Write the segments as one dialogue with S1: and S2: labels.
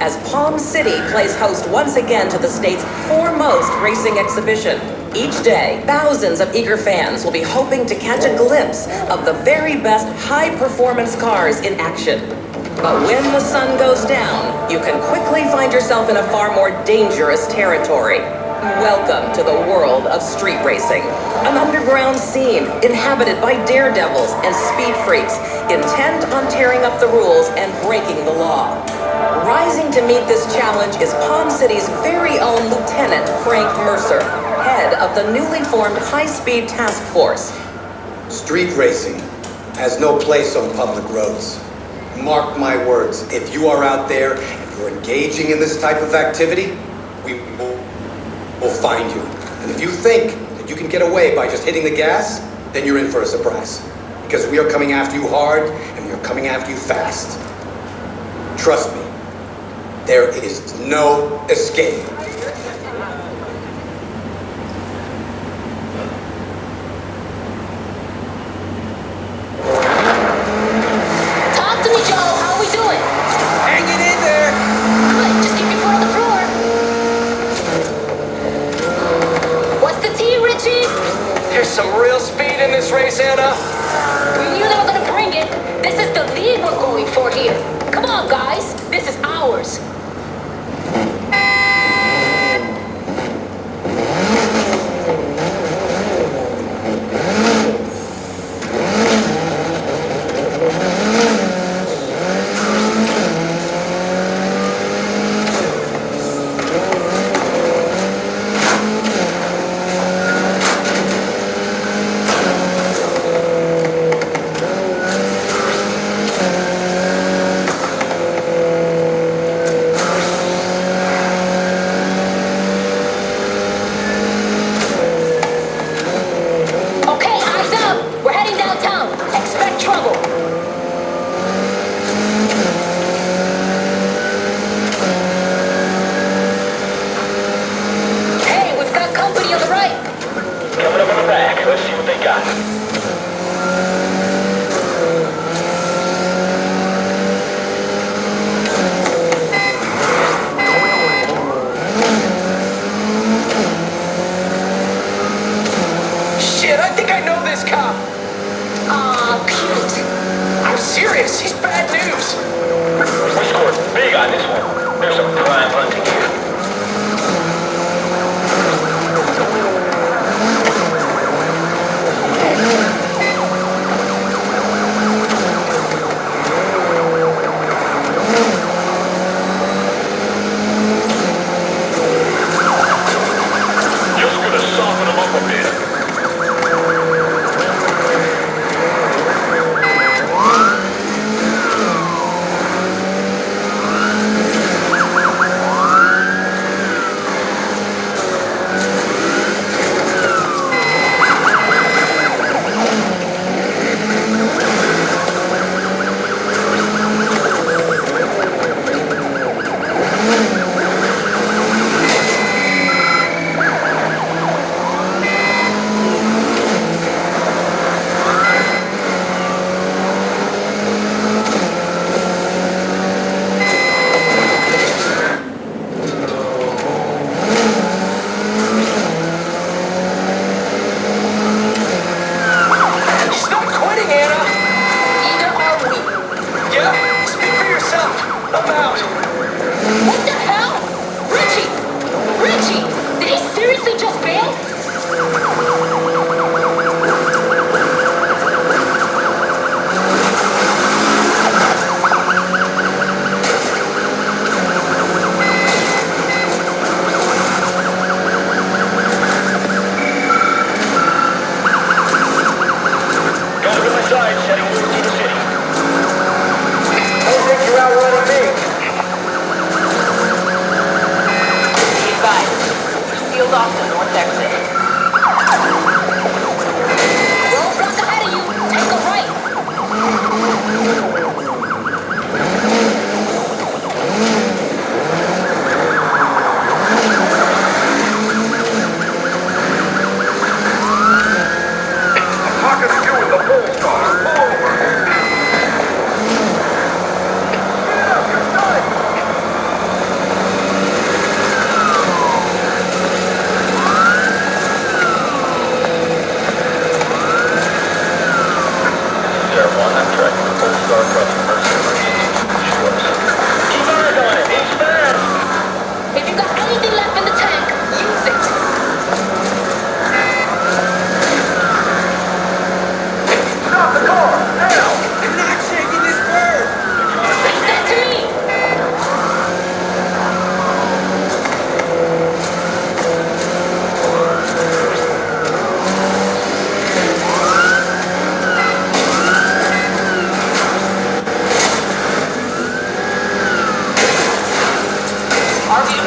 S1: as Palm City plays host once again to the state's foremost racing exhibition. Each day, thousands of eager fans will be hoping to catch a glimpse of the very best high-performance cars in action. But when the sun goes down, you can quickly find yourself in a far more dangerous territory. Welcome to the world of street racing, an underground scene inhabited by daredevils and speed freaks intent on tearing up the rules and breaking the law. Rising to meet this challenge is Palm City's very own Lieutenant Frank Mercer, head of the newly formed High-Speed Task Force.
S2: Street racing has no place on public roads. Mark my words, if you are out there and you're engaging in this type of activity, we will find you. And if you think that you can get away by just hitting the gas, then you're in for a surprise. Because we are coming after you hard, and we are coming after you fast. Trust me, there is no escape.
S3: Some real speed in this race, Anna.
S4: We knew they were gonna bring it. This is the lead we're going for here. Come on, guys. This is ours.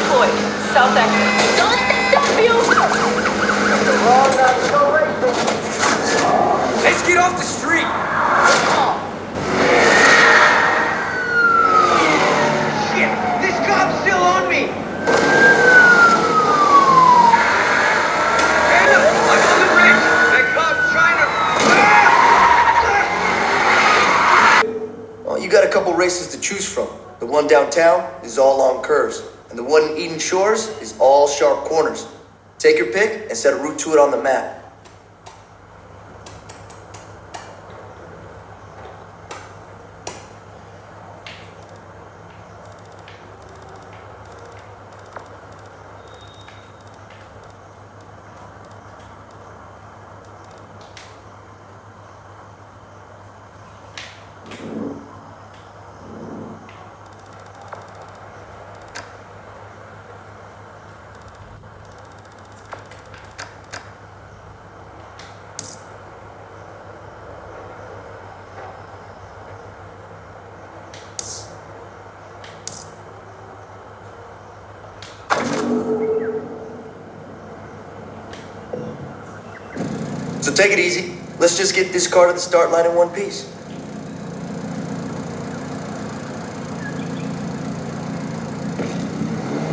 S5: deployed. South exit.
S4: Don't let that stop you!
S3: Let's get off the street. Shit! This cop's still on me! Hey, look! I'm on the bridge! That cop's trying to...
S6: Well, you got a couple races to choose from. The one downtown is all long curves, and the one in Eden Shores is all sharp corners. Take your pick and set a route to it on the map. So take it easy. Let's just get this car to the start line in one piece.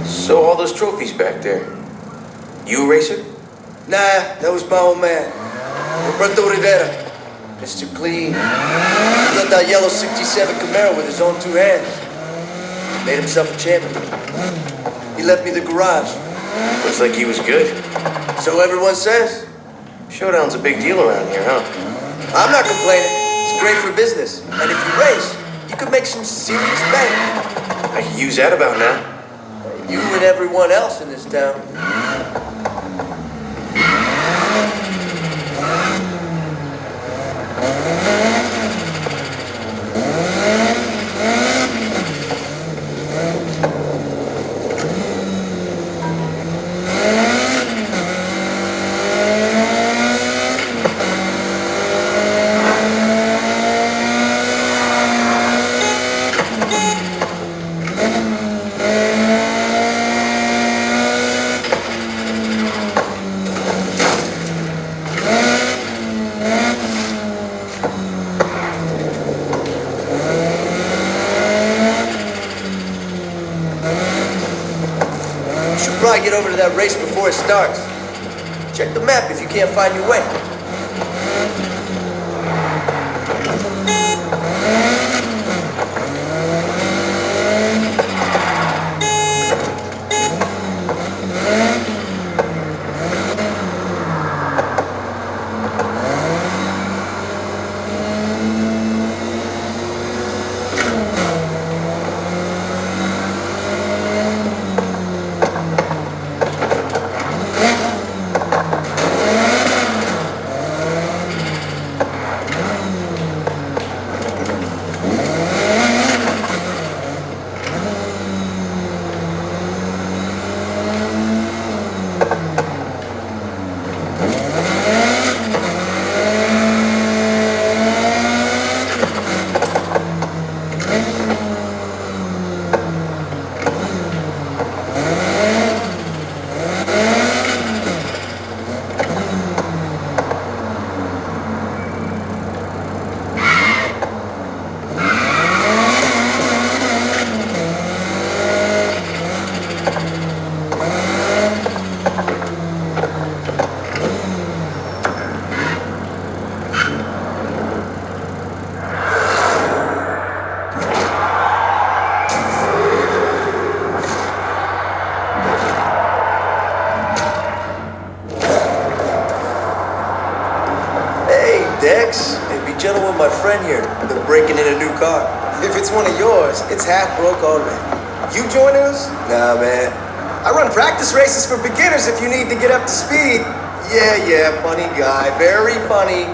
S7: So all those trophies back there. You a racer?
S6: Nah, that was my old man. Roberto Rivera. Mr. Clean. He led that yellow 67 Camaro with his own two hands. Made himself a champion. He left me the garage.
S7: Looks like he was good.
S6: So everyone says.
S7: Showdown's a big deal around here, huh?
S6: I'm not complaining. It's great for business. And if you race, you could make some serious bank.
S7: I can use that about now.
S6: You and everyone else in this town. Probably get over to that race before it starts. Check the map if you can't find your way. Dex, hey, be gentle with my friend here. They're breaking in a new car.
S8: If it's one of yours, it's half broke already. You joining us?
S6: Nah, man.
S8: I run practice races for beginners if you need to get up to speed.
S6: Yeah, funny guy. Very funny.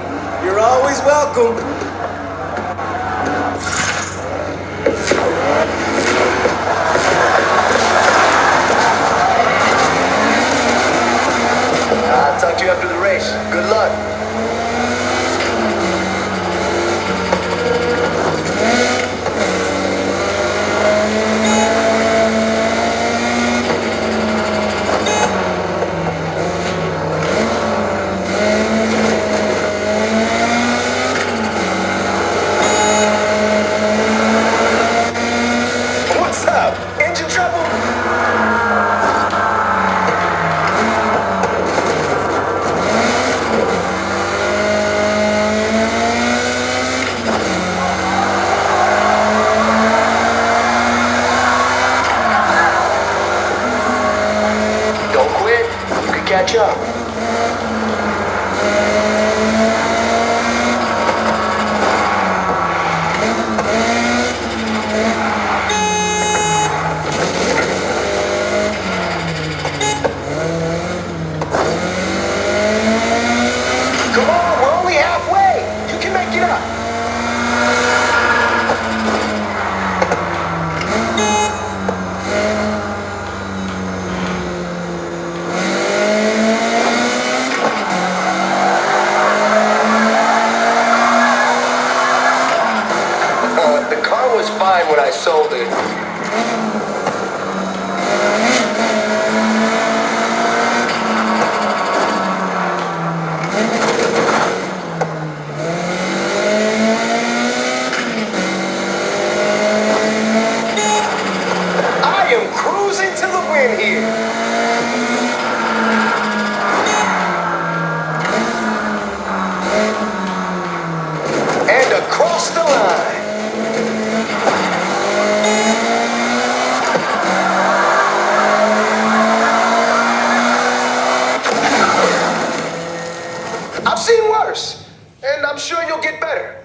S8: You're always welcome.
S6: I'll talk to you after the race. Good luck.
S3: catch up. Come on, we're only halfway. You can make it up. The car was fine when I sold it. I am cruising to the win here. And across the line. I've seen worse, and I'm sure you'll get better.